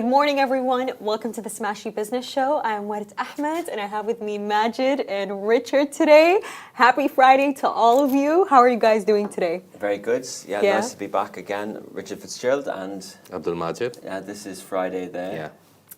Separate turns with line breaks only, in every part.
morning, everyone. Welcome to the Smashi Business Show. I'm Warid Ahmed, and I have with me Majid and Richard today. Happy Friday to all of you. How are you guys doing today?
Very good. Yeah, nice to be back again. Richard Fitzgerald and
Abdul Majid.
This is Friday the...
Yeah.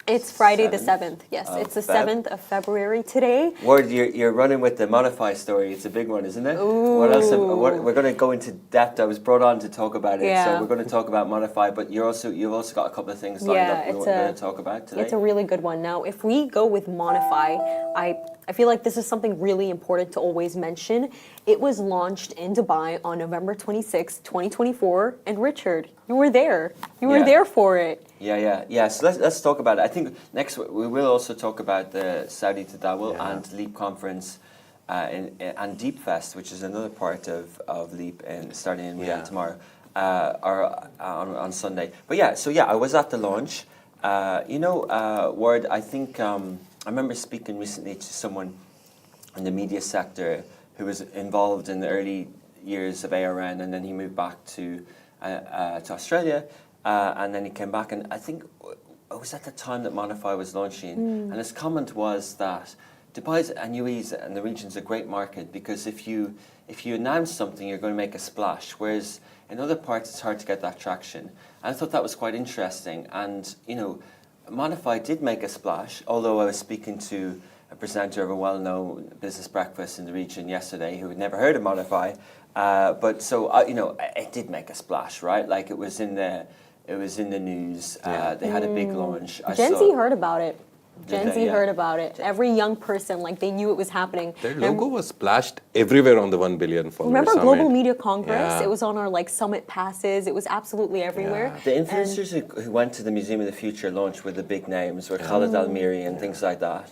It's Friday the 7th. Yes, it's the 7th of February today.
Word, you're running with the MONIIFY story. It's a big one, isn't it?
Ooh.
What else? We're going to go into depth. I was brought on to talk about it, so we're going to talk about MONIIFY. But you've also got a couple of things lined up we're going to talk about today.
It's a really good one. Now, if we go with MONIIFY, I feel like this is something really important to always mention. It was launched in Dubai on November 26, 2024. And Richard, you were there. You were there for it.
Yeah. So let's talk about it. I think next we will also talk about the Saudi Tadawul and Leap conference and Deep Fest, which is another part of Leap starting in Riyadh tomorrow or on Sunday. But I was at the launch. Word, I think I remember speaking recently to someone in the media sector who was involved in the early years of ARN, and then he moved back to Australia. And then he came back, and I think it was at the time that MONIIFY was launching. And his comment was that Dubai and UAE and the region's a great market because if you announce something, you're going to make a splash. Whereas in other parts, it's hard to get that traction. And I thought that was quite interesting. And MONIIFY did make a splash. Although I was speaking to a presenter of a well-known business breakfast in the region yesterday who had never heard of MONIIFY. It did make a splash, right? Like it was in the news. They had a big launch.
Gen Z heard about it. Gen Z heard about it. Every young person, they knew it was happening.
Their logo was splashed everywhere on the 1 billion followers
Remember
summit.
Global Media Congress? It was on our summit passes. It was absolutely everywhere.
The influencers who went to the Museum of the Future launch were the big names, were Khalid Al-Miri and things like that.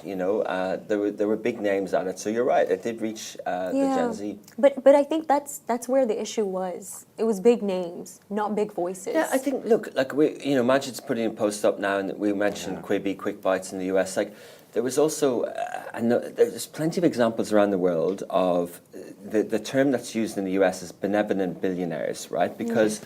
There were big names at it. So you're right, it did reach the Gen Z.
But I think that's where the issue was. It was big names, not big voices.
Yeah, I think Majid's putting a post up now, and we mentioned Quibi, Quick Bites in the US. There was also, there's plenty of examples around the world of the term that's used in the US is benevolent billionaires, right? Because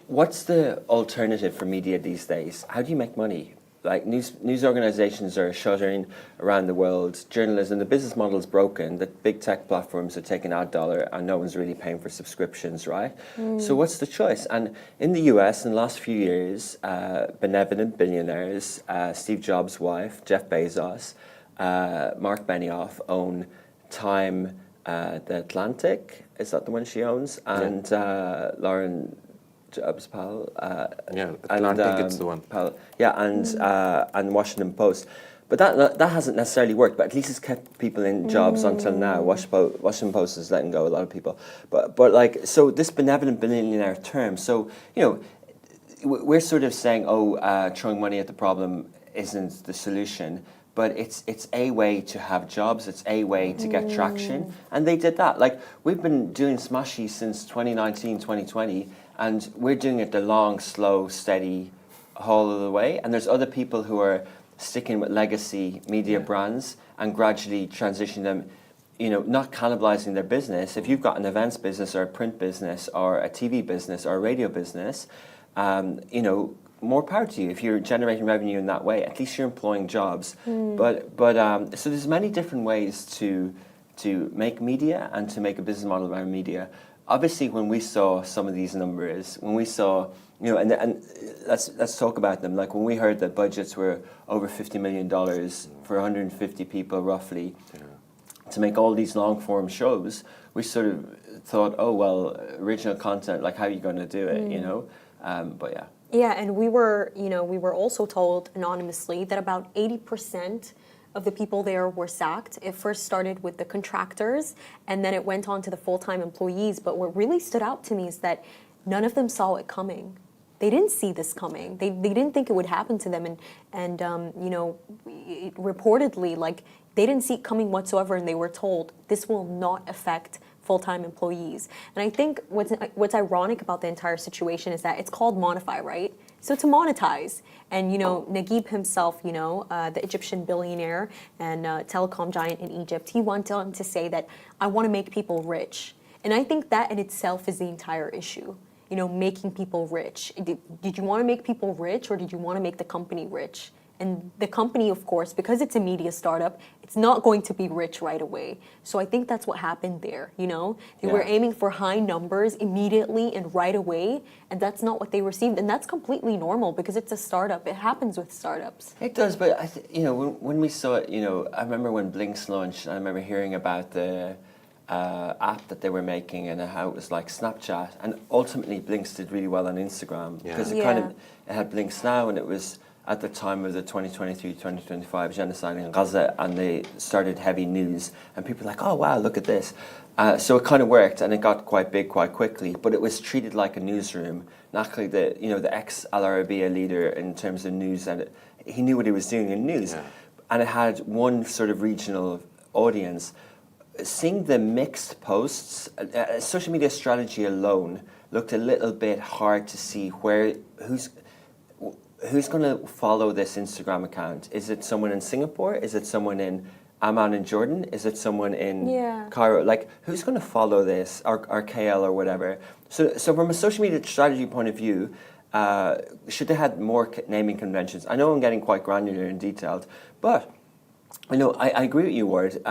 what's the alternative for media these days? How do you make money? Like news organizations are shuttering around the world. Journalism, the business model is broken. The big tech platforms are taking ad dollar and no one's really paying for subscriptions, right? So what's the choice? And in the US, in the last few years, benevolent billionaires, Steve Jobs' wife, Jeff Bezos, Mark Benioff own Time, The Atlantic. Is that the one she owns? And Lauren Jobs Powell.
Atlantic is the one.
Powell, and Washington Post. But that hasn't necessarily worked, but at least it's kept people in jobs until now. Washington Post is letting go a lot of people. But so this benevolent billionaire term, so, we're sort of saying, throwing money at the problem isn't the solution. But it's a way to have jobs, it's a way to get traction. And they did that. We've been doing Smashi since 2019, 2020, and we're doing it the long, slow, steady haul of the way. And there's other people who are sticking with legacy media brands and gradually transitioning them, not cannibalizing their business. If you've got an events business or a print business or a TV business or a radio business, more power to you. If you're generating revenue in that way, at least you're employing jobs. So there's many different ways to make media and to make a business model around media. Obviously, when we saw some of these numbers, when we saw, and let's talk about them. Like when we heard that budgets were over $50 million for 150 people roughly to make all these long form shows, we sort of thought, original content, how are you going to do it,
Yeah, and we were also told anonymously that about 80% of the people there were sacked. It first started with the contractors, and then it went on to the full-time employees. But what really stood out to me is that none of them saw it coming. They didn't see this coming. They didn't think it would happen to them, and reportedly, they didn't see it coming whatsoever, and they were told this will not affect full-time employees. And I think what's ironic about the entire situation is that it's called MONIIFY, right? So to monetize. And, Naguib himself, the Egyptian billionaire and telecom giant in Egypt, he wanted to say that I want to make people rich. And I think that in itself is the entire issue. making people rich. Did you want to make people rich, or did you want to make the company rich? And the company, of course, because it's a media startup, it's not going to be rich right away. So I think that's what happened there, They were aiming for high numbers immediately and right away, and that's not what they received. And that's completely normal because it's a startup. It happens with startups.
It does, but when we saw it, I remember when Blinks launched, I remember hearing about the app that they were making and how it was like Snapchat, and ultimately Blinks did really well on Instagram because it had Blinks Now, and it was at the time of the 2023-2025 genocide in Gaza, and they started heavy news, and people were like, oh wow, look at this. So it kind of worked, and it got quite big quite quickly, but it was treated like a newsroom. Naturally, the ex-Al Arabiya leader in terms of news, and he knew what he was doing in news, and it had one sort of regional audience. Seeing the mixed posts, social media strategy alone looked a little bit hard to see who's going to follow this Instagram account. Is it someone in Singapore? Is it someone in Amman in Jordan? Is it someone in Cairo? Like, who's going to follow this, or KL or whatever? So from a social media strategy point of view, should they had more naming conventions? I know I'm getting quite granular and detailed, but I agree with you, Ward.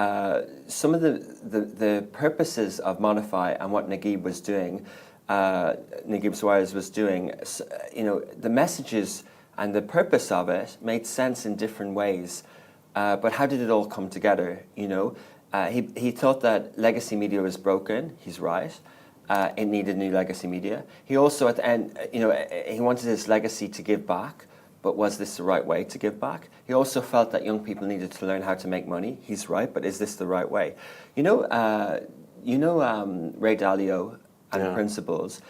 Some of the purposes of MONIIFY and what Naguib Suarez was doing, the messages and the purpose of it made sense in different ways. But how did it all come together? He thought that legacy media was broken. He's right. It needed new legacy media. He also, at the end, he wanted his legacy to give back. But was this the right way to give back? He also felt that young people needed to learn how to make money. He's right, but is this the right way? Ray Dalio and Principles.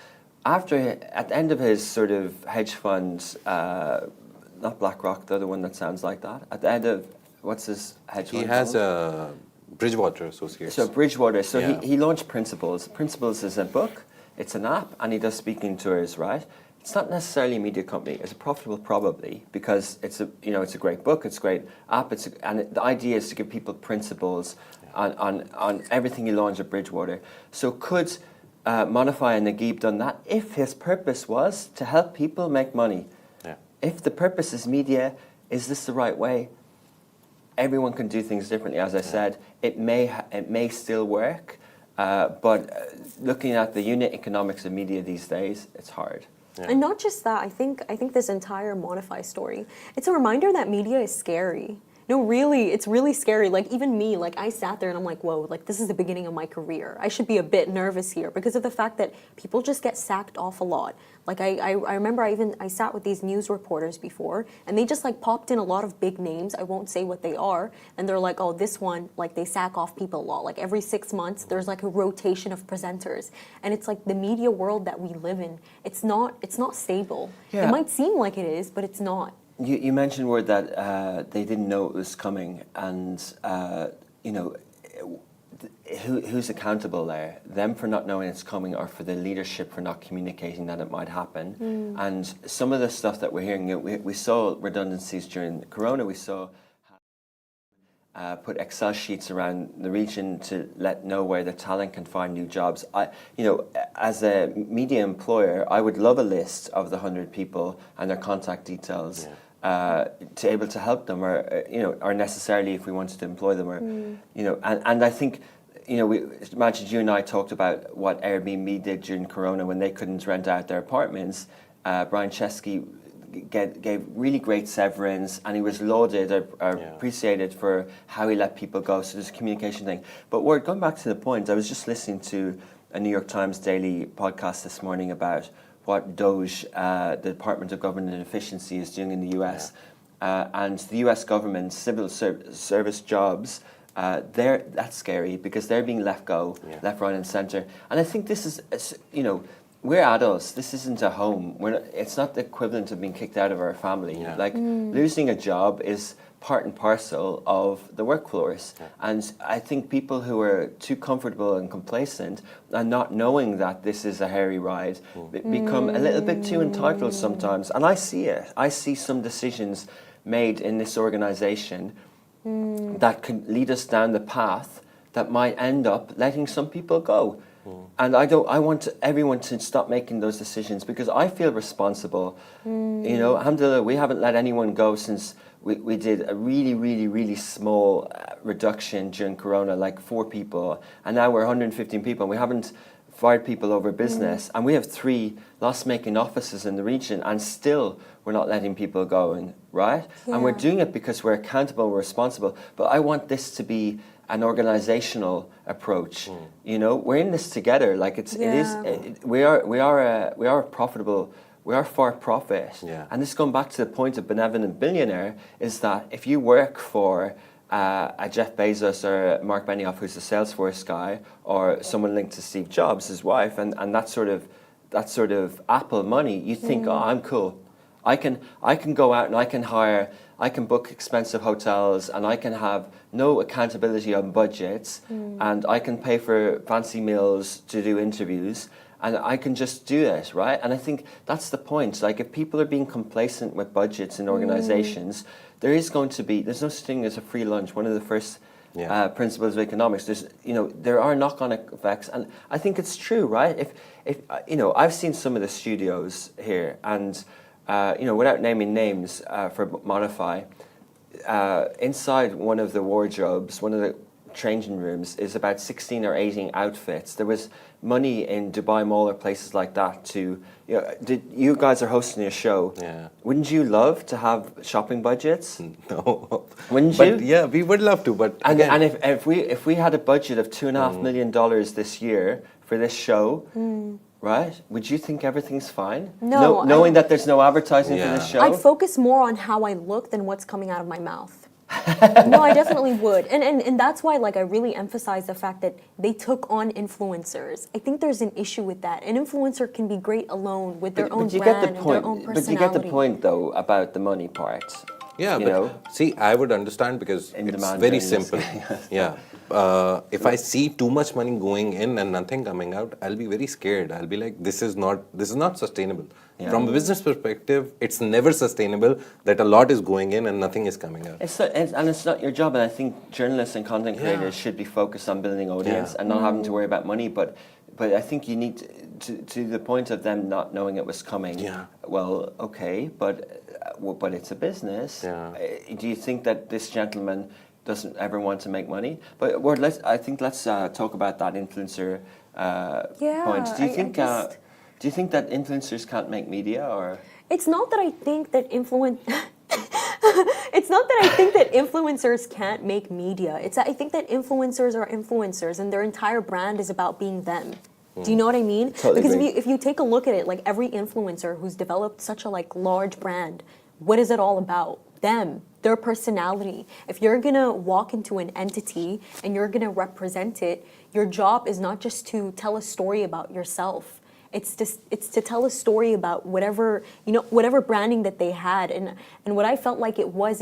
At the end of his sort of hedge fund, not BlackRock, the other one that sounds like that. At the end of, what's his hedge fund?
He has a Bridgewater Associates.
So Bridgewater. So he launched Principles. Principles is a book. It's an app, and he does speaking tours, right? It's not necessarily a media company. It's profitable, probably, because it's a great book. It's a great app. And the idea is to give people principles on everything you launch at Bridgewater. So could MONIIFY and Naguib done that if his purpose was to help people make money?
Yeah.
If the purpose is media, is this the right way? Everyone can do things differently. As I said, it may still work, but looking at the unit economics of media these days, it's hard.
Yeah. And not just that, I think this entire MONIIFY story, it's a reminder that media is scary. No, really, it's really scary. Like, even me, like, I sat there and I'm like, whoa, like, this is the beginning of my career. I should be a bit nervous here because of the fact that people just get sacked off a lot. Like, I remember I sat with these news reporters before, and they just, like, popped in a lot of big names. I won't say what they are. And they're like, oh, this one, like, they sack off people a lot. Like, every 6 months, there's, like, a rotation of presenters. And it's, like, the media world that we live in. It's not stable. Yeah. It might seem like it is, but it's not.
You mentioned, Ward, that they didn't know it was coming, and who's accountable there? Them for not knowing it's coming, or for the leadership for not communicating that it might happen? And some of the stuff that we're hearing, we saw redundancies during Corona. We saw put Excel sheets around the region to know where the talent can find new jobs. As a media employer, I would love a list of the 100 people and their contact details. Yeah. To able to help them, or necessarily if we wanted to employ them, and I think, imagine you and I talked about what Airbnb did during Corona when they couldn't rent out their apartments. Brian Chesky gave really great severance, and he was lauded or appreciated for how he let people go. So there's a communication thing. But going back to the point, I was just listening to a New York Times daily podcast this morning about what DOGE, the Department of Government and Efficiency, is doing in the US. And the US government, civil service jobs, that's scary because they're being let go, left, right and centre. And I think this is, we're adults. This isn't a home. It's not the equivalent of being kicked out of our family. Yeah. Like, losing a job is part and parcel of the workforce. Yeah. And I think people who are too comfortable and complacent and not knowing that this is a hairy ride become a little bit too entitled sometimes. And I see it. I see some decisions made in this organisation that could lead us down the path that might end up letting some people go. And I want everyone to stop making those decisions because I feel responsible. You know, alhamdulillah, we haven't let anyone go since we did a really, really, really small reduction during Corona, like 4 people, and now we're 115 people, and we haven't fired people over business, and we have 3 loss-making offices in the region, and still we're not letting people go, right?
Yeah.
And we're doing it because we're accountable, we're responsible. But I want this to be an organizational approach. You know, we're in this together. Like we are profitable. We are for profit.
Yeah.
And this going back to the point of benevolent billionaire is that if you work for a Jeff Bezos or a Mark Benioff, who's a Salesforce guy, or someone linked to Steve Jobs, his wife, and that sort of Apple money, you think, oh, I'm cool. I can go out and I can book expensive hotels, and I can have no accountability on budgets, and I can pay for fancy meals to do interviews, and I can just do it, right? And I think that's the point. Like, if people are being complacent with budgets in organizations, there's no such thing as a free lunch. One of the first principles of economics, there are knock-on effects, and I think it's true, right? If I've seen some of the studios here, and without naming names for MONIIFY, inside one of the wardrobes, one of the changing rooms, is about 16 or 18 outfits. There was money in Dubai Mall or places like that to, you guys are hosting a show.
Yeah.
Wouldn't you love to have shopping budgets?
No.
Wouldn't
But
you?
yeah, we would love to, but
And
again,
if we had a budget of $2.5 million this year for this show, right? Would you think everything's fine?
No,
knowing that there's no advertising for this show?
I'd focus more on how I look than what's coming out of my mouth. No, I definitely would. And that's why, like, I really emphasize the fact that they took on influencers. I think there's an issue with that. An influencer can be great alone with their own brand and their own personality.
But you get the point, though, about the money part.
yeah,
you
but
know?
see, I would understand because
In
it's
demand
very
journalism.
simple. Yeah. If I see too much money going in and nothing coming out, I'll be very scared. I'll be like, this is not sustainable.
Yeah.
From a business perspective, it's never sustainable that a lot is going in and nothing is coming out.
It's not your job, and I think journalists and content creators should be focused on building audience and not having to worry about money. But I think you need to the point of them not knowing it was coming.
Yeah.
Well, okay, but it's a business.
Yeah.
Do you think that this gentleman doesn't ever want to make money? But let's talk about that influencer point. Do you think that influencers can't make media, or?
It's not that I think that It's not that I think that influencers can't make media. It's that I think that influencers are influencers, and their entire brand is about being them. Do you know what I mean?
Totally
Because
agree.
if you take a look at it, like every influencer who's developed such a large brand, what is it all about? Them, their personality. If you're gonna walk into an entity and you're gonna represent it, your job is not just to tell a story about yourself. It's to tell a story about whatever branding that they had, and what I felt like it was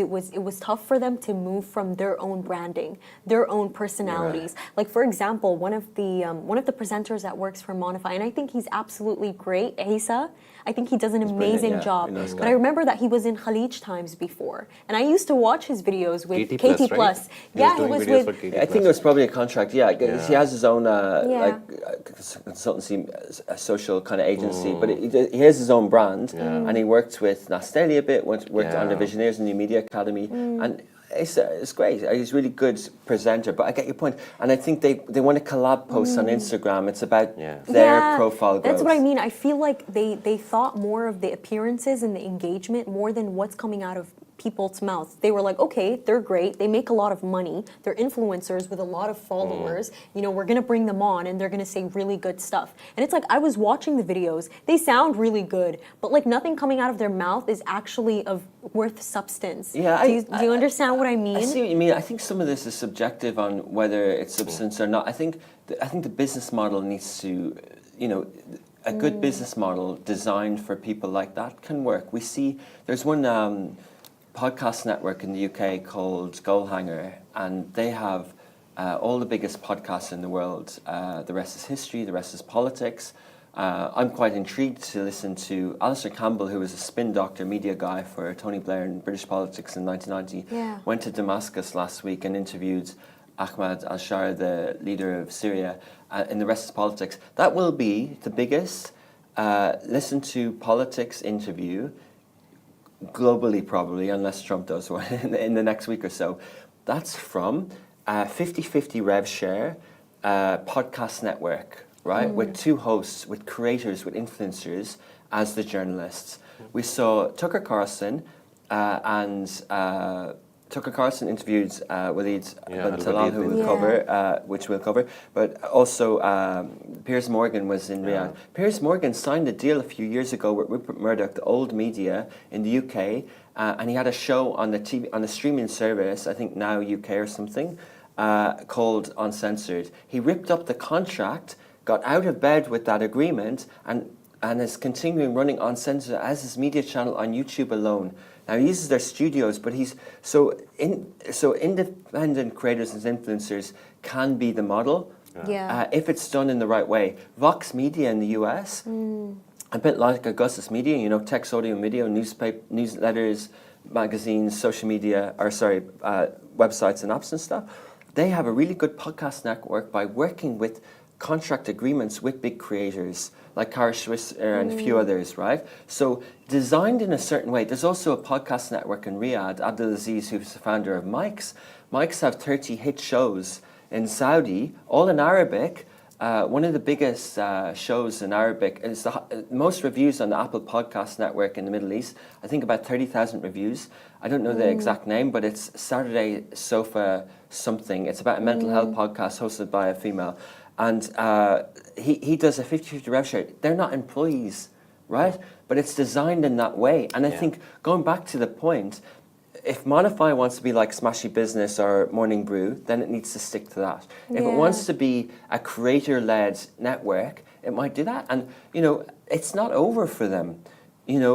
tough for them to move from their own branding, their own personalities.
Right.
Like, for example, one of the presenters that works for MONIIFY, and I think he's absolutely great, Asa. I think he does an amazing job.
Nice
But
guy.
I remember that he was in Khalij Times before, and I used to watch his videos with
KT+,
KT+.
right?
Yeah, he
doing
was
videos
with.
for KT+.
I think it was probably a contract. Yeah, he has his own consultancy, social kind of agency, but he has his own brand, and he worked with Nastelli a bit. Worked on the Visionaries in the Media Academy, and it's great. He's a really good presenter. But I get your point, and I think they want to collab posts on Instagram. It's about their profile growth.
That's what I mean. I feel like they thought more of the appearances and the engagement more than what's coming out of people's mouths. They were like, okay, they're great. They make a lot of money. They're influencers with a lot of followers. We're going to bring them on and they're going to say really good stuff. And it's like, I was watching the videos. They sound really good, but like nothing coming out of their mouth is actually of worth substance.
Yeah,
do you understand what I mean?
I see what you mean. I think some of this is subjective on whether it's substance or not. I think the business model needs to, a good business model designed for people like that can work. We see there's one podcast network in the UK called Goalhanger, and they have all the biggest podcasts in the world. The rest is history, the rest is politics. I'm quite intrigued to listen to Alistair Campbell, who was a spin doctor media guy for Tony Blair in British politics in 1990.
Yeah.
Went to Damascus last week and interviewed Ahmad al-Shara, the leader of Syria, in the rest of politics. That will be the biggest listen to politics interview globally, probably, unless Trump does one in the next week or so. That's from 50/50 rev share podcast network, right? With two hosts, with creators, with influencers as the journalists. We saw Tucker Carlson Tucker Carlson interviewed Waleed bin Talal, who we'll cover, which we'll cover, but also Piers Morgan was in Riyadh. Piers Morgan signed a deal a few years ago with Rupert Murdoch, the old media in the UK, and he had a show on the TV, on the streaming service, I think Now UK or something, called Uncensored. He ripped up the contract, got out of bed with that agreement, and is continuing running Uncensored as his media channel on YouTube alone. Now he uses their studios, but he's so independent creators and influencers can be the model if it's done in the right way. Vox Media in the US, a bit like Augustus Media, you know, text, audio, and video, newsletters, magazines, social media, websites and apps and stuff. They have a really good podcast network by working with contract agreements with big creators like Cara Swisher and a few others, right? So designed in a certain way. There's also a podcast network in Riyadh, Abdulaziz, who's the founder of Mike's. Mike's have 30 hit shows in Saudi, all in Arabic. One of the biggest shows in Arabic. It's the most reviews on the Apple Podcast Network in the Middle East. I think about 30,000 reviews. I don't know the exact name, but it's Saturday Sofa something. It's about a mental health podcast hosted by a female. And he does a 50/50 rev share. They're not employees, right? But it's designed in that way. And I think, going back to the point, if MONIIFY wants to be like Smashi Business or Morning Brew, then it needs to stick to that. If it wants to be a creator-led network, it might do that. And, you know, it's not over for them. You know,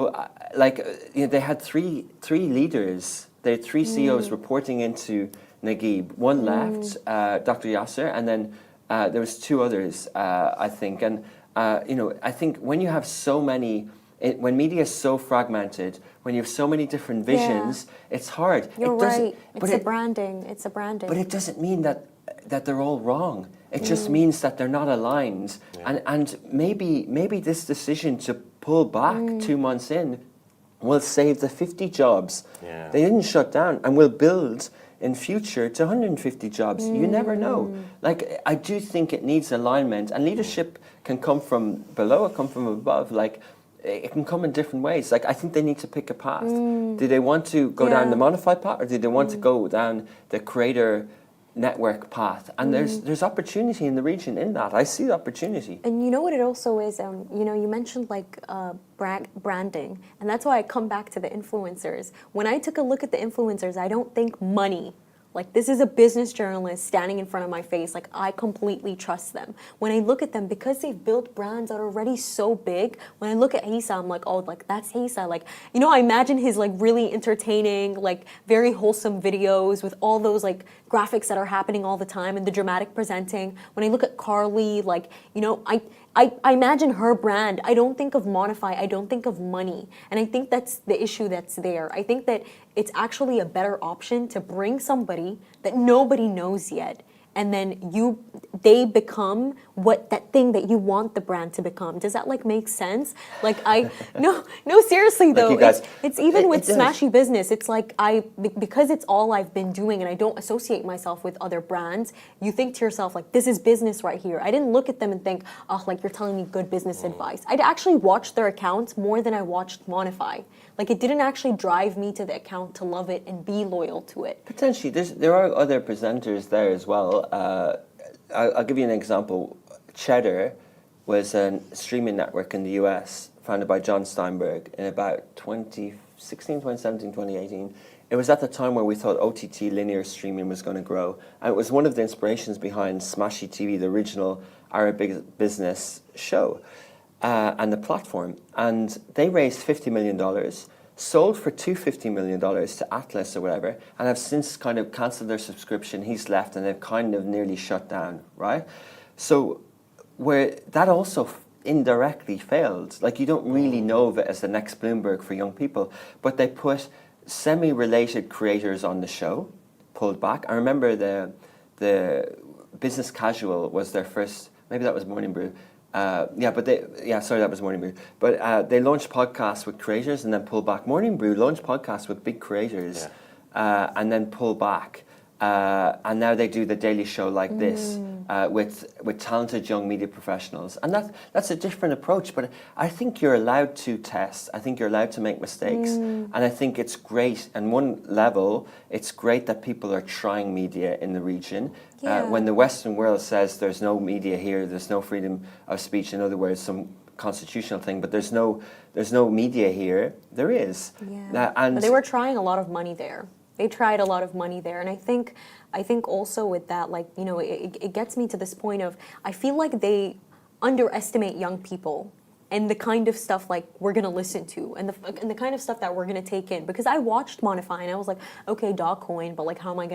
they had three leaders. They had three CEOs reporting into Naguib. One left, Dr. Yasser, and then there was two others, I think. And, you know, I think when you have so many, when media is so fragmented, when you have so many different visions, it's hard.
You're right. It's a branding. It's a branding.
But it doesn't mean that they're all wrong. It just means that they're not aligned. And maybe this decision to pull back 2 months in will save the 50 jobs. They didn't shut down, and will build in future to 150 jobs. You never know. Like, I do think it needs alignment, and leadership can come from below, it come from above. Like, it can come in different ways. Like, I think they need to pick a path. Do they want to go down the MONIIFY path, or do they want to go down the creator network path? And there's opportunity in the region in that. I see the opportunity.
And you know what it also is, you know, you mentioned like branding, and that's why I come back to the influencers. When I took a look at the influencers, I don't think money. Like, this is a business journalist standing in front of my face. Like, I completely trust them. When I look at them, because they've built brands that are already so big, when I look at Hisa, I'm like, oh, like, that's Hisa. Like, you know, I imagine his, like, really entertaining, like, very wholesome videos with all those, like, graphics that are happening all the time and the dramatic presenting. When I look at Carly, like, you know, I imagine her brand. I don't think of MONIIFY. I don't think of money. And I think that's the issue that's there. I think that it's actually a better option to bring somebody that nobody knows yet, and then they become what that thing that you want the brand to become. Does that like make sense? Like no seriously though. It's even with Smashi Business. It's like because it's all I've been doing and I don't associate myself with other brands. You think to yourself like, this is business right here. I didn't look at them and think, oh, like you're telling me good business advice. I'd actually watched their accounts more than I watched MONIIFY. Like, it didn't actually drive me to the account to love it and be loyal to it.
Potentially, there are other presenters there as well. I'll give you an example. Cheddar was a streaming network in the US founded by John Steinberg in about 2016, 2017, 2018. It was at the time where we thought OTT linear streaming was going to grow. And it was one of the inspirations behind Smashi TV, the original Arabic business show. And the platform, and they raised $50 million, sold for $250 million to Atlas or whatever, and have since kind of cancelled their subscription. He's left, and they've kind of nearly shut down, right? So where that also indirectly failed, like you don't really know of it as the next Bloomberg for young people, but they put semi-related creators on the show, pulled back. I remember the Business Casual was their first. Maybe that was Morning Brew. Sorry, that was Morning Brew. But they launched podcasts with creators and then pulled back. Morning Brew launched podcasts with big creators and then pull back. And now they do the daily show like this with talented young media professionals. And that's a different approach. But I think you're allowed to test. I think you're allowed to make mistakes. And I think it's great. On one level, it's great that people are trying media in the region. When the Western world says there's no media here, there's no freedom of speech, in other words, some constitutional thing, but there's no media here, there is.
But they were trying a lot of money there. They tried a lot of money there. And I think also with that, like, you know, it gets me to this point of, I feel like they underestimate young people and the kind of stuff like we're gonna listen to and the kind of stuff that we're gonna take in. Because I watched MONIIFY and I was like, okay, Dogcoin, but like how am I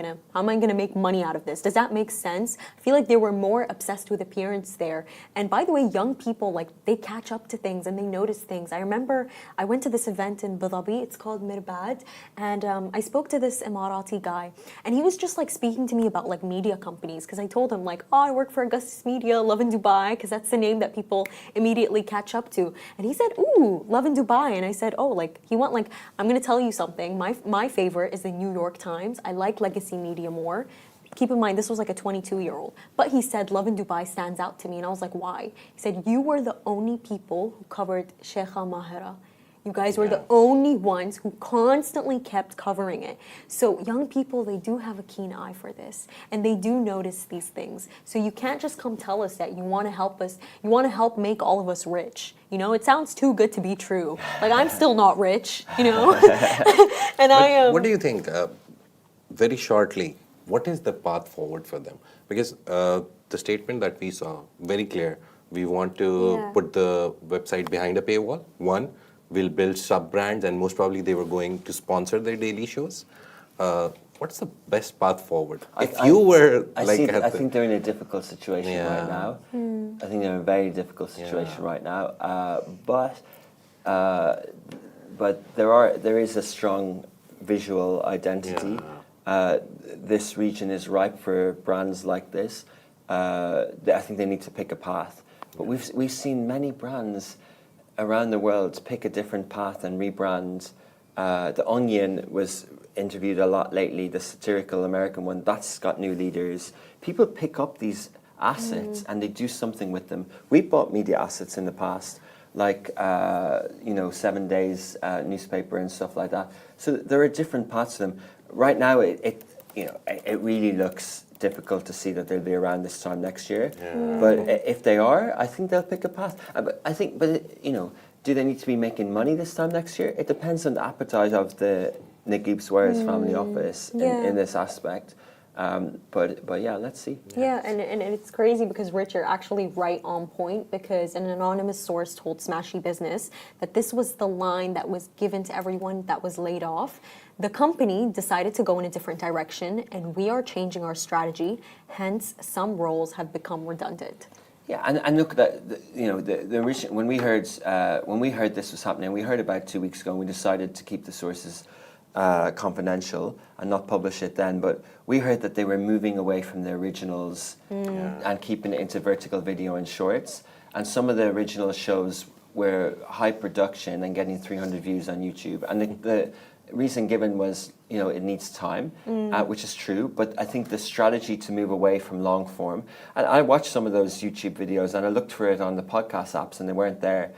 gonna make money out of this? Does that make sense? I feel like they were more obsessed with appearance there. And by the way, young people, like, they catch up to things and they notice things. I remember I went to this event in Abu Dhabi, it's called Mirbad, and I spoke to this Emirati guy, and he was just like speaking to me about like media companies, because I told him like, oh, I work for Augustus Media, Love in Dubai, because that's the name that people immediately catch up to. And he said, ooh, Love in Dubai. And I said, oh, like, he went like, I'm going to tell you something. My favorite is the New York Times. I like legacy media more. Keep in mind, this was like a 22-year-old. But he said, Love in Dubai stands out to me. And I was like, why? He said, you were the only people who covered Sheikha Mahira. You guys were the only ones who constantly kept covering it. So young people, they do have a keen eye for this. And they do notice these things. So you can't just come tell us that you want to help us. You want to help make all of us rich. You know, it sounds too good to be true. Like, I'm still not rich, you know? And
What do you think, very shortly, what is the path forward for them? Because the statement that we saw, very clear. We want to put the website behind a paywall, one. We'll build sub-brands, and most probably they were going to sponsor their daily shows. What's the best path forward?
I think they're in a difficult situation right now. I think they're in a very difficult situation right now. But there is a strong visual identity. This region is ripe for brands like this. I think they need to pick a path. But we've seen many brands around the world pick a different path and rebrand. The Onion was interviewed a lot lately, the satirical American one. That's got new leaders. People pick up these assets and they do something with them. We bought media assets in the past, like 7 Days newspaper and stuff like that. So there are different parts to them. Right now, it really looks difficult to see that they'll be around this time next year. But if they are, I think they'll pick a path. Do they need to be making money this time next year? It depends on the appetite of the Naguib Sawiris family office in this aspect. But yeah, let's see.
Yeah, and it's crazy because, Rich, you're actually right on point, because an anonymous source told Smashi Business that this was the line that was given to everyone that was laid off. The company decided to go in a different direction, and we are changing our strategy. Hence, some roles have become redundant.
Yeah, and look, when we heard this was happening, we heard about 2 weeks ago, and we decided to keep the sources confidential and not publish it then. But we heard that they were moving away from the originals and keeping it into vertical video and shorts. And some of the original shows were high production and getting 300 views on YouTube. And the reason given was, it needs time, which is true. But I think the strategy to move away from long form, and I watched some of those YouTube videos and I looked for it on the podcast apps and they weren't there.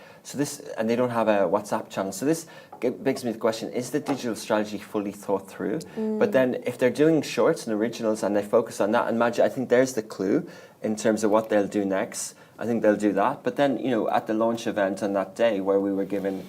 And they don't have a WhatsApp channel. So this begs me the question, is the digital strategy fully thought through? But then if they're doing shorts and originals and they focus on that, and I think there's the clue in terms of what they'll do next. I think they'll do that. But then, at the launch event on that day where we were given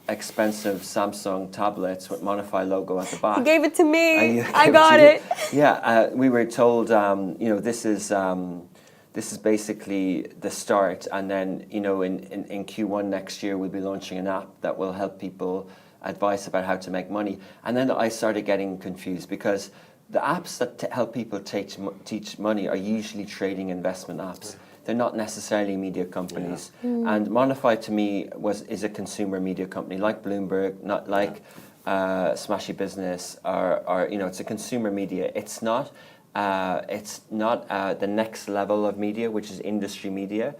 expensive Samsung tablets with MONIIFY logo at the back.
You gave it to me. I got it.
Yeah, we were told, this is basically the start, and then in Q1 next year we'll be launching an app that will help people advice about how to make money. And then I started getting confused because the apps that help people teach money are usually trading investment apps. They're not necessarily media companies. And MONIIFY to me is a consumer media company, like Bloomberg, not like Smashi Business, or it's a consumer media. It's not It's not the next level of media, which is industry media,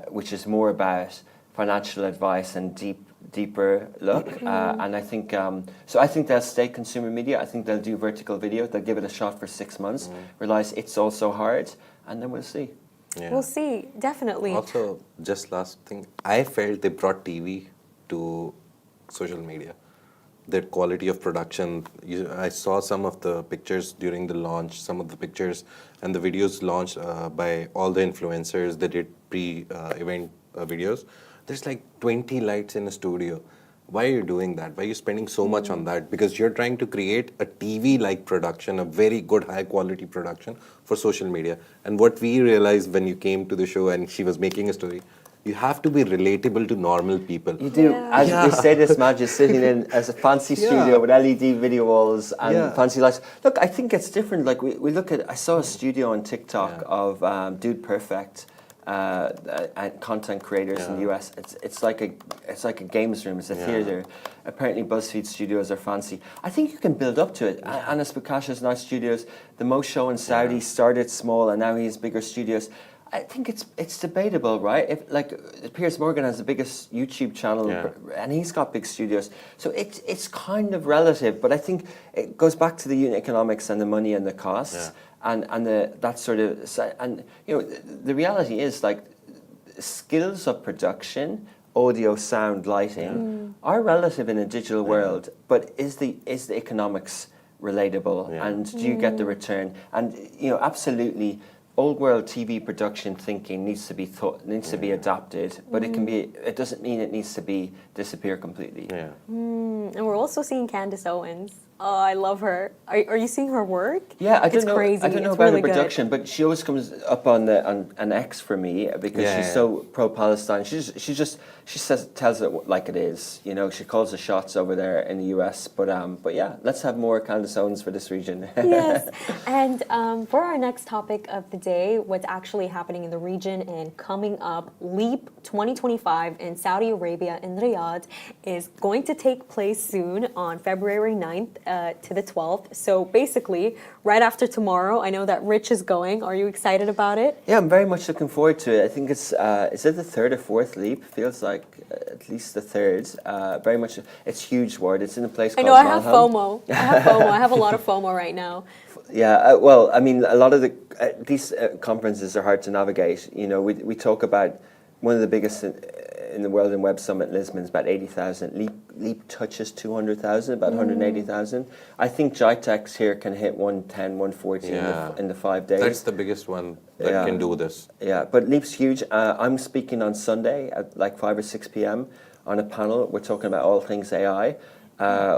which is more about financial advice and deeper look. And I think so. I think they'll stay consumer media. I think they'll do vertical video. They'll give it a shot for 6 months. Realize it's also hard, and then we'll see.
Yeah.
We'll see, definitely.
Also, just last thing, I felt they brought TV to social media. Their quality of production. I saw some of the pictures during the launch, some of the pictures and the videos launched by all the influencers that did pre-event videos. There's like 20 lights in a studio. Why are you doing that? Why are you spending so much on that? Because you're trying to create a TV-like production, a very good, high-quality production for social media. And what we realized when you came to the show and she was making a story, you have to be relatable to normal people.
You do. As we say this, Madge is sitting in as a fancy studio with LED video walls and fancy lights. Look, I think it's different. Like we look at, I saw a studio on TikTok of Dude Perfect and content creators in the US. It's like a games room. It's a theater. Apparently, BuzzFeed studios are fancy. I think you can build up to it. Anas Bukasha has nice studios. The Mo Show in Saudi started small, and now he has bigger studios. I think it's debatable, right? If like Piers Morgan has the biggest YouTube channel, and he's got big studios, so it's kind of relative. But I think it goes back to the unit economics and the money and the costs, and that sort of, and you know, the reality is like skills of production, audio, sound, lighting are relative in a digital world. But is the economics relatable, and do you get the return? And you know, absolutely. Old world TV production thinking needs to be adapted, but it can be. It doesn't mean it needs to disappear completely.
Yeah.
And we're also seeing Candace Owens. Oh, I love her. Are you seeing her work?
Yeah, I don't
it's
know.
Crazy.
I don't know
it's
about
really
the production, but she always comes up on an X for me because she's so pro-Palestine. She tells it like it is. You know, she calls the shots over there in the US. But yeah, let's have more Candace Owens for this region.
Yes, and for our next topic of the day, what's actually happening in the region and coming up, LEAP 2025 in Saudi Arabia in Riyadh is going to take place soon on February 9th to the 12th. So basically, right after tomorrow, I know that Rich is going. Are you excited about it?
Yeah, I'm very much looking forward to it. I think it's is it the third or fourth LEAP? Feels like at least the third. Very much, it's huge. Ward. It's in a place called.
I know. I have FOMO. I have a lot of FOMO right now.
Yeah, well, I mean, a lot of these conferences are hard to navigate. You know, we talk about one of the biggest in the world in Web Summit Lisbon is about 80,000. LEAP touches 200,000, about 180,000. I think GITEX here can hit 110, 140 in the 5 days.
That's the biggest one that can do this.
Yeah, but LEAP's huge. I'm speaking on Sunday at like 5 or 6 p.m. on a panel. We're talking about all things AI.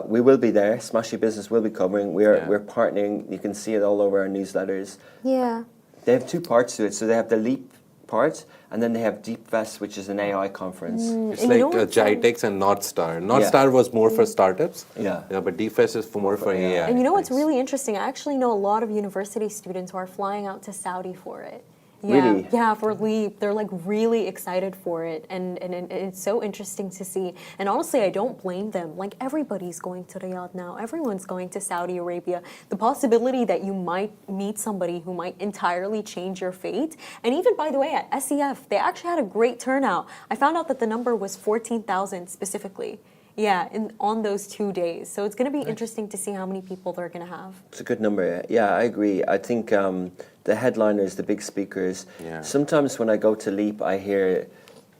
We will be there. Smashi Business will be covering. We're partnering. You can see it all over our newsletters.
Yeah.
They have two parts to it. So they have the LEAP part, and then they have DeepFest, which is an AI conference.
It's like GITEX and North Star. North Star was more for startups. Yeah, but DeepFest is more for AI.
And you know what's really interesting? I actually know a lot of university students who are flying out to Saudi for it. Yeah,
really?
Yeah, for LEAP. They're like really excited for it. And it's so interesting to see. And honestly, I don't blame them. Like everybody's going to Riyadh now. Everyone's going to Saudi Arabia. The possibility that you might meet somebody who might entirely change your fate. And even, by the way, at SEF, they actually had a great turnout. I found out that the number was 14,000 specifically. Yeah, on those 2 days. So it's going to be interesting to see how many people they're going to have.
It's a good number. Yeah, I agree. I think the headliners, the big speakers, sometimes when I go to LEAP, I hear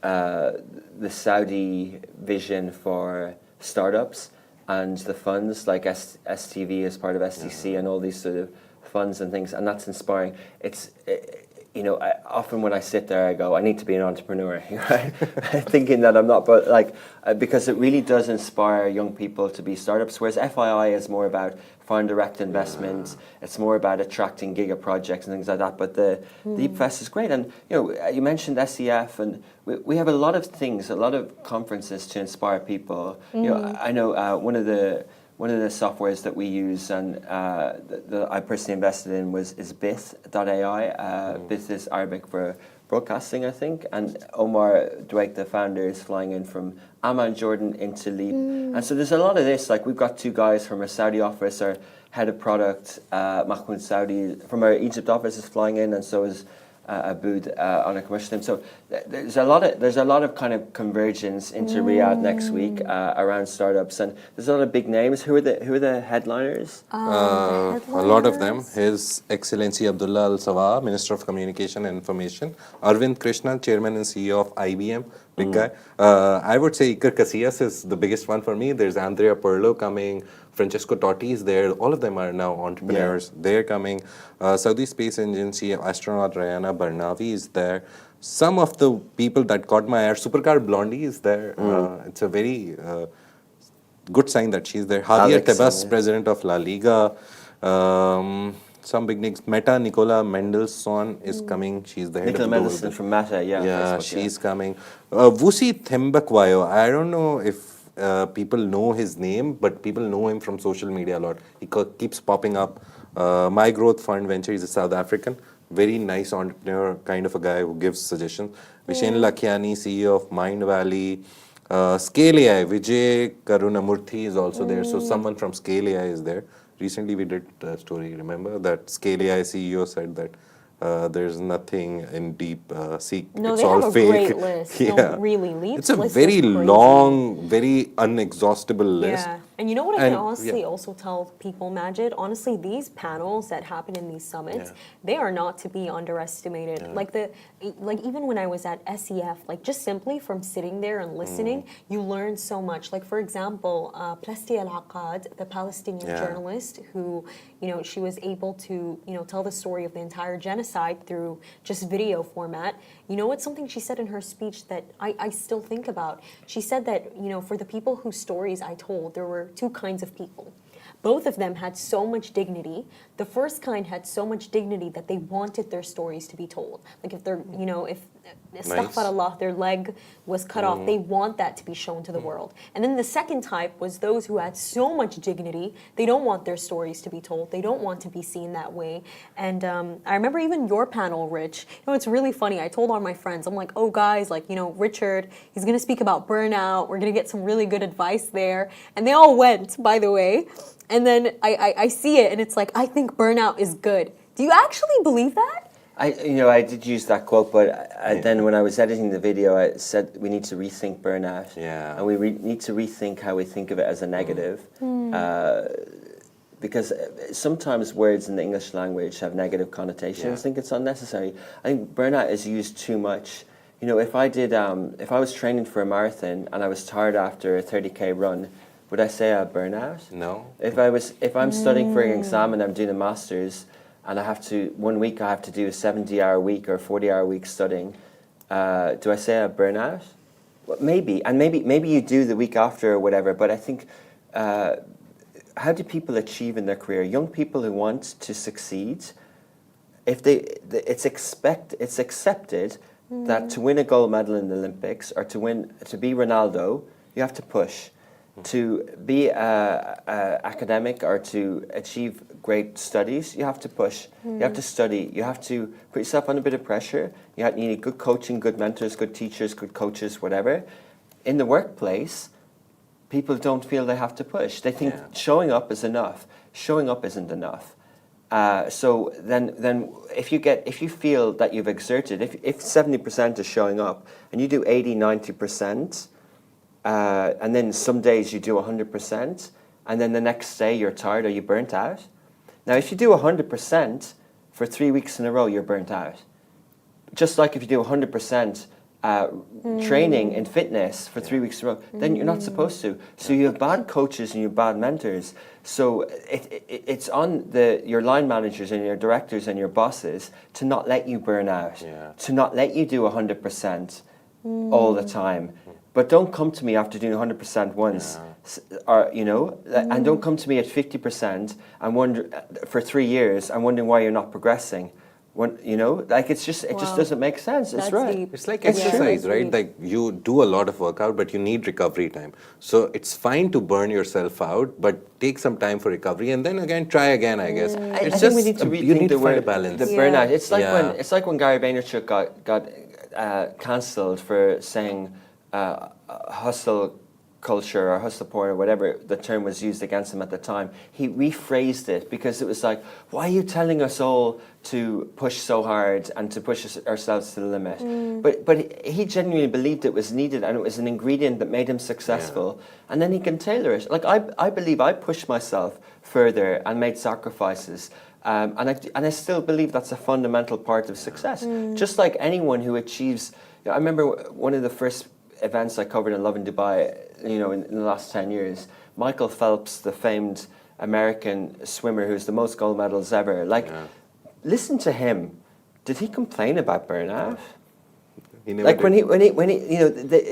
the Saudi vision for startups and the funds like STV as part of STC and all these sort of funds and things, and that's inspiring. You know, often when I sit there, I go, I need to be an entrepreneur, right? Thinking that I'm not, but like, because it really does inspire young people to be startups, whereas FII is more about foreign direct investment, it's more about attracting giga projects and things like that, but the Deep Fest is great. And, you know, you mentioned SEF, and we have a lot of things, a lot of conferences to inspire people. You know, I know one of the softwares that we use and that I personally invested in is Bith.ai. Bith is Arabic for Broadcasting, I think, and Omar Dweck, the founder, is flying in from Amman, Jordan, into Leap. And so there's a lot of this. Like we've got 2 guys from our Saudi office, our head of product, Mahmoud Saudi, from our Egypt office is flying in, and so is Aboud on a commercial team. So there's a lot of kind of convergence into Riyadh next week around startups, and there's a lot of big names. Who are the headliners?
A lot of them. His Excellency Abdullah Al Sawa, Minister of Communication and Information. Arvind Krishnan, Chairman and CEO of IBM, big guy. I would say Iker Casillas is the biggest one for me. There's Andrea Perlo coming. Francesco Totti is there. All of them are now entrepreneurs. Yeah. They're coming. Saudi Space Agency astronaut Rayana Barnavi is there. Some of the people that caught my eye, Supercar Blondie is there. It's a very good sign that she's there. Javier Tebas, president of La Liga. Some big names. Meta Nicola Mendelssohn is coming. She's the head
Nicola
of
Mendelssohn from Meta,
yeah, she's coming. Vusi Thembakwayo, I don't know if people know his name, but people know him from social media a lot. He keeps popping up. My Growth Fund Venture, he's a South African. Very nice entrepreneur, kind of a guy who gives suggestions. Vishen Lakhiani, CEO of Mind Valley. Scale AI, Vijay Karunamurthy is also there. So someone from Scale AI is there. Recently we did a story, remember? That Scale AI CEO said that there's nothing in deep sea.
No,
it's
they
all
have a
fake.
great list.
Yeah.
No, really, Leap's
it's a
list
very
is crazy.
long, very unexhaustible list.
Yeah, and you know what I can honestly also tell people, Majid? Honestly, these panels that happen in these summits, they are not to be underestimated. Yeah. Like even when I was at SEF, like just simply from sitting there and listening, you learn so much. Like for example, Plasti Al-Aqad, the Palestinian journalist who, you know, she was able to, you know, tell the story of the entire genocide through just video format. You know, it's something she said in her speech that I still think about. She said that, you know, for the people whose stories I told, there were 2 kinds of people. Both of them had so much dignity. The first kind had so much dignity that they wanted their stories to be told. Like if they're, you know, if astaghfirullah, their leg was cut off, they want that to be shown to the world. And then the second type was those who had so much dignity, they don't want their stories to be told. They don't want to be seen that way. And I remember even your panel, Rich. You know, it's really funny. I told all my friends, I'm like, oh guys, like, you know, Richard, he's going to speak about burnout. We're going to get some really good advice there. And they all went, by the way. And then I see it and it's like, I think burnout is good. Do you actually believe that?
I did use that quote, but then when I was editing the video, I said we need to rethink burnout.
Yeah.
And we need to rethink how we think of it as a negative. Because sometimes words in the English language have negative connotations. I think it's unnecessary. I think burnout is used too much. You know, if I was training for a marathon and I was tired after a 30K run, would I say I have burnout?
No.
If I'm studying for an exam and I'm doing a master's and one week I have to do a 70-hour week or a 40-hour week studying, do I say I have burnout? Well, maybe, and maybe you do the week after or whatever, but I think, how do people achieve in their career? Young people who want to succeed, it's accepted that to win a gold medal in the Olympics or to be Ronaldo, you have to push. To be academic or to achieve great studies, you have to push. You have to study. You have to put yourself under a bit of pressure. You need good coaching, good mentors, good teachers, good coaches, whatever. In the workplace, people don't feel they have to push. They think showing up is enough. Showing up isn't enough. So then if you feel that you've exerted, if 70% is showing up and you do 80, 90%, and then some days you do 100%, and then the next day you're tired or you burnt out. Now, if you do 100% for 3 weeks in a row, you're burnt out. Just like if you do 100% training in fitness for 3 weeks in a row, then you're not supposed to. So you have bad coaches and you have bad mentors. So it's on your line managers and your directors and your bosses to not let you burn out, to not let you do 100% all the time. But don't come to me after doing 100% once, or and don't come to me at 50% and wonder for 3 years and wondering why you're not progressing. Like it just
Wow.
doesn't make sense. It's
That's
right.
deep.
It's like
Yeah,
exercise,
that's
right?
deep.
Like you do a lot of workout, but you need recovery time. So it's fine to burn yourself out, but take some time for recovery, and then again try again. I guess
I
it's
think we
just
need to
you
rethink
need
the
to find a
word
balance.
the
Yeah.
burnout.
Yeah.
It's like when Gary Vaynerchuk got cancelled for saying hustle culture or hustle porn or whatever the term was used against him at the time. He rephrased it because it was like, why are you telling us all to push so hard and to push ourselves to the limit? But he genuinely believed it was needed and it was an ingredient that made him successful. And then he can tailor it. Like I believe I pushed myself further and made sacrifices. And I still believe that's a fundamental part of success. Just like anyone who achieves, I remember one of the first events I covered in Love in Dubai, in the last 10 years, Michael Phelps, the famed American swimmer who's the most gold medals ever, listen to him. Did he complain about burnout?
He never
Like
did.
when he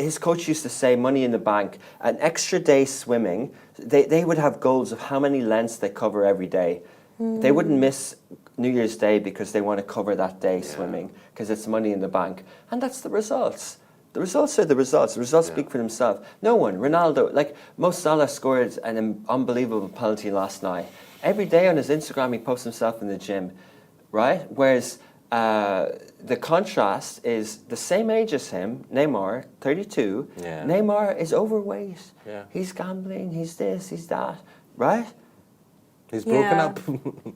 his coach used to say money in the bank, an extra day swimming, they would have goals of how many lengths they cover every day. They wouldn't miss New Year's Day because they want to cover that day swimming because it's money in the bank. And that's the results. The results are the results. The results speak for themselves. No one, Ronaldo, like Mo Salah scored an unbelievable penalty last night. Every day on his Instagram he posts himself in the gym, right? Whereas the contrast is the same age as him, Neymar, 32.
Yeah.
Neymar is overweight.
Yeah.
He's gambling, he's this, he's that, right?
He's broken
Yeah.
up.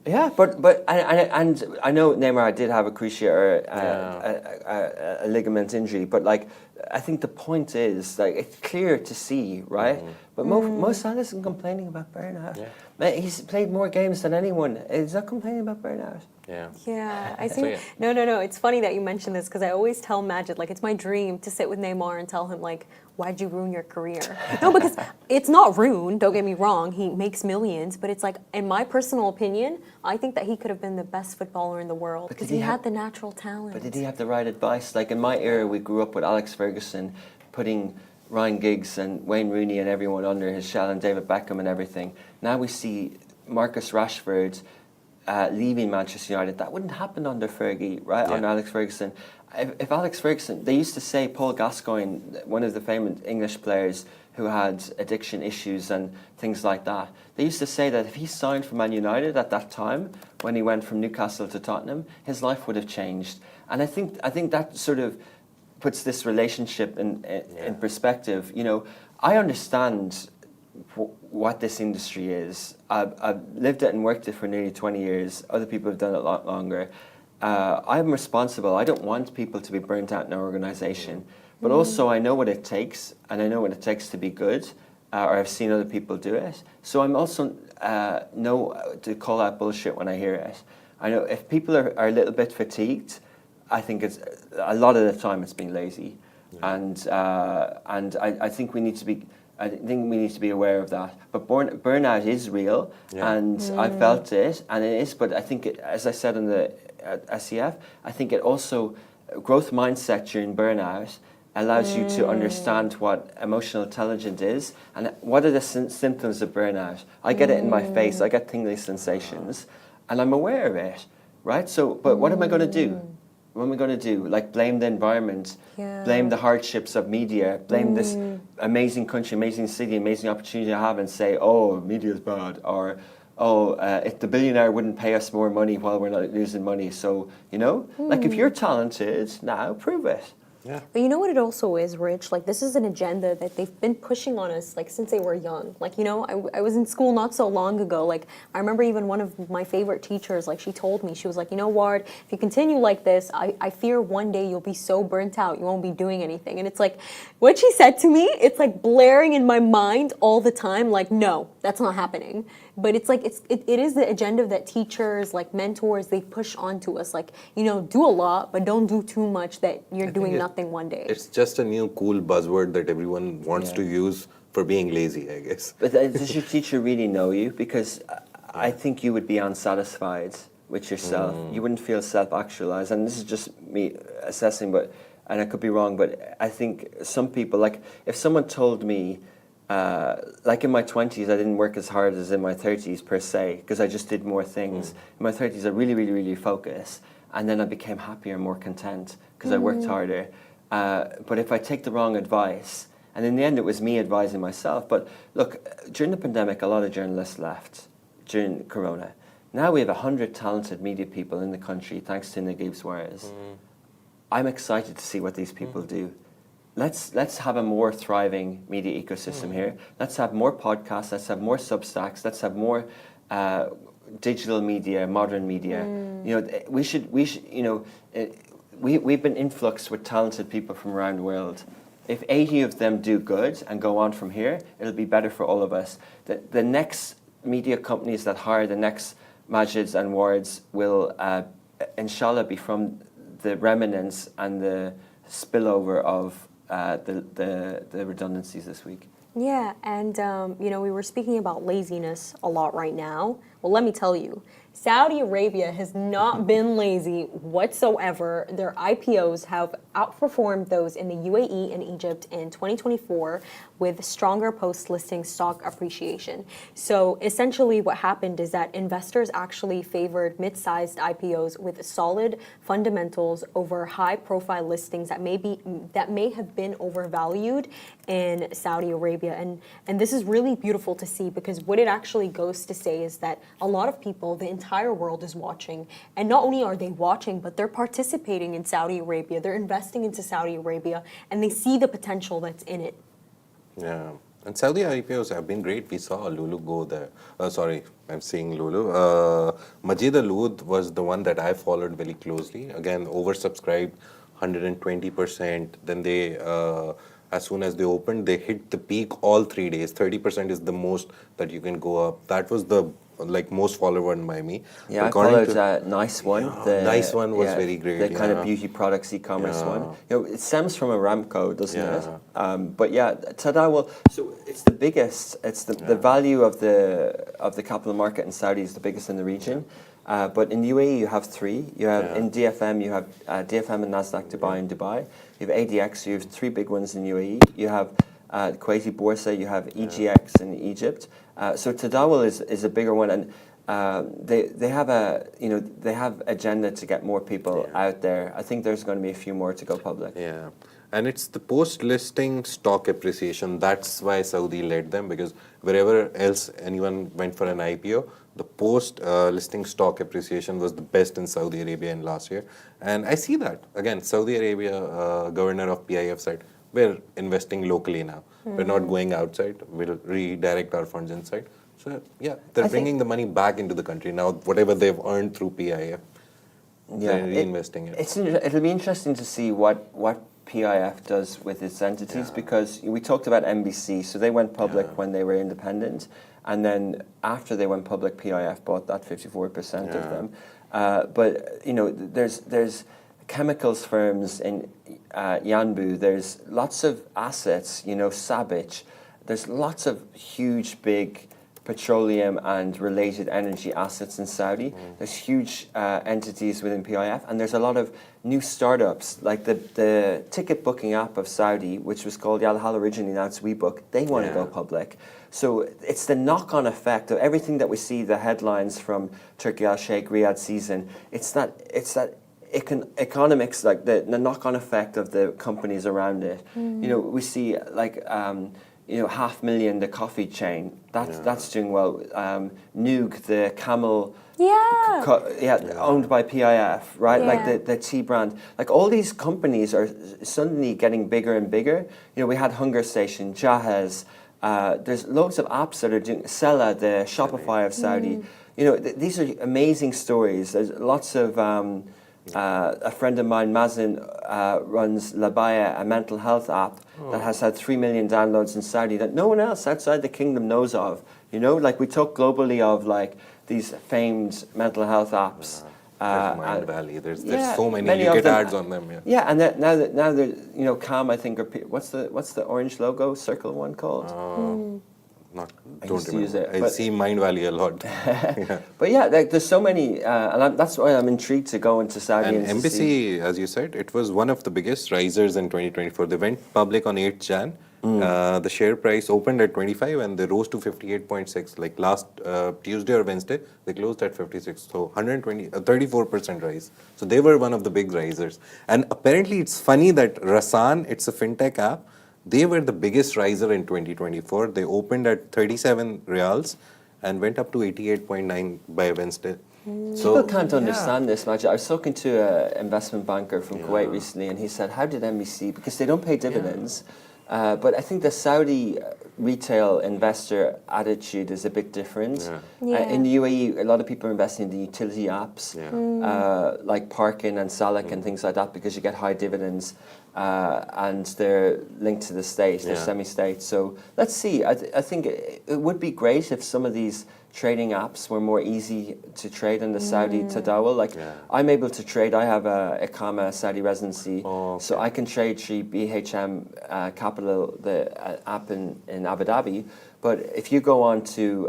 Yeah, but and I know Neymar did have a cruciate or a ligament injury, but like I think the point is like it's clear to see, right? But Mo Salah isn't complaining about burnout.
Yeah.
Man, he's played more games than anyone. He's not complaining about burnout.
Yeah.
Yeah, I
So,
think
yeah.
no. It's funny that you mentioned this because I always tell Majid like it's my dream to sit with Neymar and tell him like, why'd you ruin your career? No, because it's not ruined. Don't get me wrong. He makes millions, but it's like in my personal opinion, I think that he could have been the best footballer in the world because he had the natural talent.
But did he have the right advice? Like in my era, we grew up with Alex Ferguson putting Ryan Giggs and Wayne Rooney and everyone under his shell and David Beckham and everything. Now we see Marcus Rashford leaving Manchester United. That wouldn't happen under Fergie, right?
Yeah.
Under Alex Ferguson. If Alex Ferguson, they used to say Paul Gascoigne, one of the famous English players who had addiction issues and things like that, they used to say that if he signed for Man United at that time, when he went from Newcastle to Tottenham, his life would have changed. And I think that sort of puts this relationship in perspective. I understand what this industry is. I've lived it and worked it for nearly 20 years. Other people have done it a lot longer. I'm responsible. I don't want people to be burnt out in our organization. But also I know what it takes, and I know what it takes to be good, or I've seen other people do it. So I'm also know to call out bullshit when I hear it. I know if people are a little bit fatigued, I think it's a lot of the time it's being lazy. And I think we need to be aware of that. But burnout is real, and I felt it, and it is. But I think, as I said in the SEF, I think it also growth mindset during burnout allows you to understand what emotional intelligence is and what are the symptoms of burnout. I get it in my face. I get tingly sensations, and I'm aware of it, right? So, but what am I going to do? What am I going to do? Like blame the environment, blame the hardships of media, blame this amazing country, amazing city, amazing opportunity I have and say, oh, media's bad, or if the billionaire wouldn't pay us more money while we're not losing money. So, like if you're talented, now prove it.
Yeah.
But you know what it also is, Rich? Like, this is an agenda that they've been pushing on us, like, since they were young. Like, I was in school not so long ago. Like, I remember even one of my favorite teachers, like, she told me, she was like, Ward, if you continue like this, I fear one day you'll be so burnt out, you won't be doing anything. And it's like, what she said to me, it's like blaring in my mind all the time, like, no, that's not happening. But it's like, it is the agenda that teachers, like mentors, they push onto us. Like, do a lot, but don't do too much that you're doing nothing one day.
It's just a new cool buzzword that everyone wants to use for being lazy, I guess.
But does your teacher really know you? Because I think you would be unsatisfied with yourself. You wouldn't feel self-actualized. And this is just me assessing, and I could be wrong, but I think some people, like if someone told me like in my 20s, I didn't work as hard as in my 30s per se, because I just did more things. In my 30s, I really, really, really focused, and then I became happier and more content because I worked harder. But if I take the wrong advice, and in the end, it was me advising myself. But look, during the pandemic, a lot of journalists left during Corona. Now we have 100 talented media people in the country, thanks to Naguib Suarez. I'm excited to see what these people do. Let's have a more thriving media ecosystem here. Let's have more podcasts. Let's have more Substacks. Let's have more digital media, modern media. You know, we should. You know, we've been influxed with talented people from around the world. If 80 of them do good and go on from here, it'll be better for all of us. The next media companies that hire the next Majids and Wards will, inshallah, be from the remnants and the spillover of the redundancies this week.
Yeah, and you know, we were speaking about laziness a lot right now. Well, let me tell you, Saudi Arabia has not been lazy whatsoever. Their IPOs have outperformed those in the UAE and Egypt in 2024 with stronger post-listing stock appreciation. So essentially what happened is that investors actually favored mid-sized IPOs with solid fundamentals over high-profile listings that may have been overvalued in Saudi Arabia. And this is really beautiful to see, because what it actually goes to say is that a lot of people, the entire world is watching. And not only are they watching, but they're participating in Saudi Arabia. They're investing into Saudi Arabia, and they see the potential that's in it.
Yeah. And Saudi IPOs have been great. We saw Lulu go there. Sorry, I'm saying Lulu. Majid Al Oud was the one that I followed very closely. Again, oversubscribed, 120%. Then they, as soon as they opened, they hit the peak all 3 days. 30% is the most that you can go up. That was the most followed one by me.
Yeah, I followed Nice One.
Yeah, Nice One was very great.
The kind of beauty products e-commerce one. You know, it stems from Aramco, doesn't it? But yeah, Tadawul. So it's the biggest. It's the value of the capital market in Saudi is the biggest in the region. But in UAE, you have three. You have in DFM, you have DFM and Nasdaq Dubai in Dubai. You have ADX. You have three big ones in UAE. You have Kuwaiti Borsa. You have EGX in Egypt. So Tadawul is a bigger one, and they have agenda to get more people out there. I think there's going to be a few more to go public.
Yeah, and it's the post-listing stock appreciation. That's why Saudi led them, because wherever else anyone went for an IPO, the post-listing stock appreciation was the best in Saudi Arabia in last year. And I see that again. Saudi Arabia governor of PIF said, we're investing locally now. We're not going outside. We'll redirect our funds inside. So yeah, they're bringing the money back into the country now. Whatever they've earned through PIF, they're reinvesting it.
It'll be interesting to see what PIF does with its entities, because we talked about NBC. So they went public when they were independent, and then after they went public, PIF bought that 54% of them. But you know, there's chemicals firms in Yanbu. There's lots of assets. You know, Sabich. There's lots of huge, big petroleum and related energy assets in Saudi. There's huge entities within PIF, and there's a lot of new startups, like the ticket booking app of Saudi, which was called Yalhal originally, now it's WeBook. They want to go public. So it's the knock-on effect of everything that we see, the headlines from Turkey Al Sheikh, Riyadh season. It's that economics, like the knock-on effect of the companies around it. You know, we see like 500,000, the coffee chain, that's doing well. Noog, the camel, owned by PIF, right? Like the tea brand. Like all these companies are suddenly getting bigger and bigger. You know, we had Hunger Station, Jahez. There's loads of apps that are doing Sella, the Shopify of Saudi. You know, these are amazing stories. There's lots of. A friend of mine, Mazin, runs Labaya, a mental health app that has had 3 million downloads in Saudi that no one else outside the kingdom knows of. You know, like we talk globally of like these famed mental health apps.
There's Mind Valley. There's so many. You get ads on them.
Yeah, and now they're Calm. I think what's the orange logo circle one called?
Don't remember. I see Mind Valley a lot.
But yeah, there's so many, and that's why I'm intrigued to go into Saudi.
And Embassy, as you said, it was one of the biggest risers in 2024. They went public on 8th Jan, The share price opened at 25 and they rose to 58.6. Like last Tuesday or Wednesday, they closed at 56. So 34% rise. So they were one of the big risers. And apparently it's funny that Rasan, it's a fintech app, they were the biggest riser in 2024. They opened at 37 reals and went up to 88.9 by Wednesday.
People can't understand this, Majid. I was talking to an investment banker from Kuwait recently, and he said, how did MEC, because they don't pay dividends, but I think the Saudi retail investor attitude is a bit different. In the UAE, a lot of people are investing in the utility apps, like Parkin and Salak and things like that, because you get high dividends, and they're linked to the state, they're semi-state. So let's see. I think it would be great if some of these trading apps were more easy to trade in the Saudi Tadawul. Like I'm able to trade, I have a Iqama Saudi residency, so I can trade through BHM Capital, the app in Abu Dhabi. But if you go on to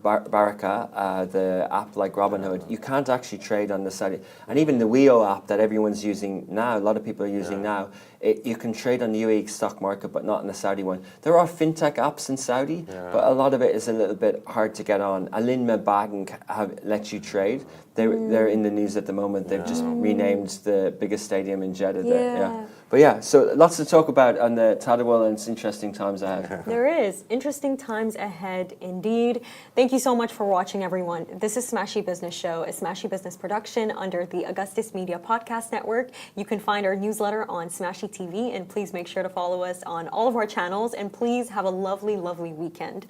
Baraka, the app like Robinhood, you can't actually trade on the Saudi. And even the WIO app that everyone's using now, a lot of people are using now, you can trade on the UAE stock market, but not on the Saudi one. There are fintech apps in Saudi, but a lot of it is a little bit hard to get on. Alinma Bank lets you trade. They're in the news at the moment. They've just renamed the biggest stadium in Jeddah. But yeah, so lots to talk about on the Tadawul, and it's interesting times ahead.
There is. Interesting times ahead indeed. Thank you so much for watching, everyone. This is Smashi Business Show, a Smashi Business production under the Augustus Media Podcast Network. You can find our newsletter on Smashi TV, and please make sure to follow us on all of our channels, and please have a lovely, lovely weekend.